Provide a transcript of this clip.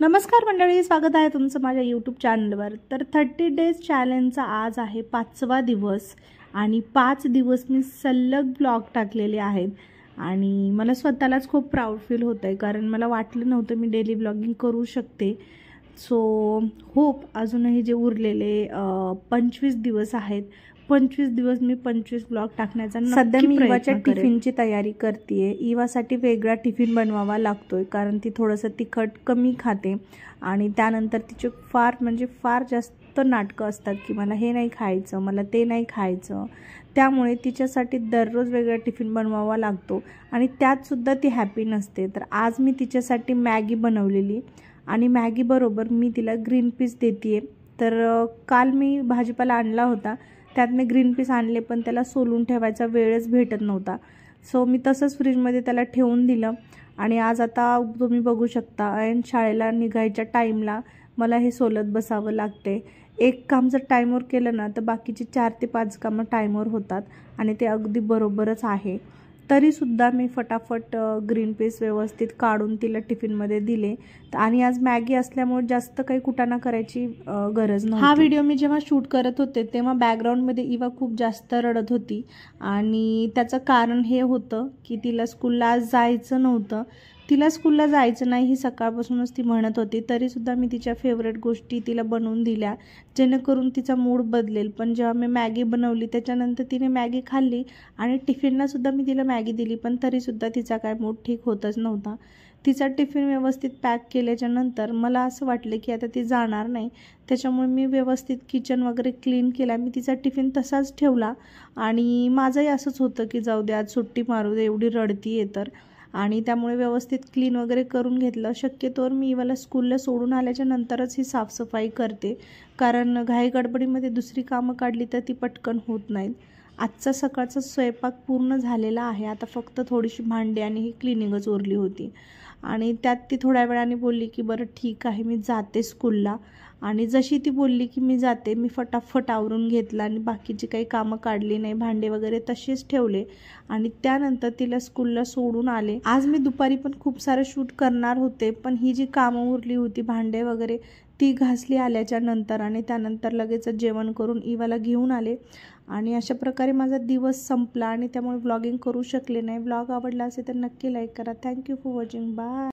नमस्कार मंडळी, स्वागत आहे तुमचं माझ्या यूट्यूब चॅनलवर। तर 30 डेज चॅलेंजचा आज आहे 5वा दिवस आणि 5 दिवस मी सलग ब्लॉग टाकलेले आहेत आणि मला स्वतःलाच खूप प्राऊड फील होत आहे, कारण मला वाटलं नव्हतं मी डेली ब्लॉगिंग करू शकते। सो होप अजूनही जे उरलेले 25 दिवस आहेत, 25 दिवस मी 25 ब्लॉग टाकण्याचा सध्या मी इवाच्या प्रयत्न करेन। टिफिनची तयारी करते। इवासाठी वेगळा टिफिन बनवावा लागतोय, कारण ती थोडंसं तिखट कमी खाते आणि त्यानंतर तिचे फार जास्त नाटकं असतात की मला हे नाही खायचं, मला ते नाही खायचं। त्यामुळे तिच्यासाठी दररोज वेगळा टिफिन बनवावा लागतो आणि त्यात सुद्धा ती हॅपी नसते। तर आज मी तिच्यासाठी मॅगी बनवलेली आणि मॅगी बरोबर मी तिला ग्रीन पीस देते। तर काल मी भाजीपाला आणला होता, त्यात मी ग्रीन पीस आणले, पण त्याला सोलून ठेवायचा वेळच भेटत नव्हता। सो मी तसंच फ्रीजमध्ये त्याला ठेवून दिलं आणि आज आता तुम्ही बघू शकता ऐन शाळेला निघायच्या टाईमला मला हे सोलत बसावं लागते। एक काम जर टाईमवर केलं ना तर बाकीची 4 ते 5 कामं टाईमवर होतात आणि ते अगदी बरोबरच आहे। तरीसुद्धा मी फटाफट ग्रीन पीस व्यवस्थित काढून तिला टिफिनमध्ये दिले आणि आज मॅगी असल्यामुळे जास्त काही कुटाणा करायची गरज नव्हती। हा व्हिडिओ मी जेव्हा शूट करत होते तेव्हा बॅकग्राऊंडमध्ये इवा खूप जास्त रडत होती आणि त्याचं कारण हे होतं की तिला स्कूलला आज जायचं नव्हतं। तिला स्कूलला जायचं नाही ही सकाळपासूनच ती म्हणत होती, तरीसुद्धा मी तिच्या फेवरेट गोष्टी तिला बनवून दिल्या जेणेकरून तिचा मूड बदलेल। पण जेव्हा मी मॅगी बनवली त्याच्यानंतर तिने मॅगी खाल्ली आणि टिफिनलासुद्धा मी तिला मॅगी दिली, पण तरीसुद्धा तिचा काय मूड ठीक होतच नव्हता। तिचा टिफिन व्यवस्थित पॅक केल्याच्यानंतर मला असं वाटलं की आता ती जाणार नाही, त्याच्यामुळे मी व्यवस्थित किचन वगैरे क्लीन केला। मी तिचा टिफिन तसाच ठेवला आणि माझंही असंच होतं की जाऊ दे, आज सुट्टी मारू दे, एवढी रडती आहे तर, आणि त्यामुळे व्यवस्थित क्लीन वगैरे करून घेतलं। शक्यतोवर मी इवाला स्कूलला सोडून आल्याच्या नंतरच ही साफसफाई करते, कारण घाई गडबडीमध्ये दुसरी कामं काढली तर ती पटकन होत नाहीत। आजचा सकाळचा स्वयंपाक पूर्ण झालेला आहे, आता फक्त थोडीशी भांडी आणि ही क्लिनिंगच उरली होती आणि त्यात ती थोड्या वेळाने बोलली की बरं ठीक आहे मी जाते स्कूलला। आणि जशी ती बोलली की मी जाते, मी फटाफट आवरून घेतलं आणि बाकीची काही कामं काढली नाही, भांडे वगैरे तसेच ठेवले आणि त्यानंतर तिला स्कूलला सोडून आले। आज मी दुपारी पण खूप सारं शूट करणार होते, पण ही जी कामं उरली होती भांडे वगैरे ती घासली आल्याच्या नंतर आणि त्यानंतर लगेच जेवण करून इवाला घेऊन आले आणि अशा प्रकारे माझा दिवस संपला आणि त्यामुळे ब्लॉगिंग करू शकले नाही। ब्लॉग आवडला असेल तर नक्की लाईक करा। Thank you for watching, bye.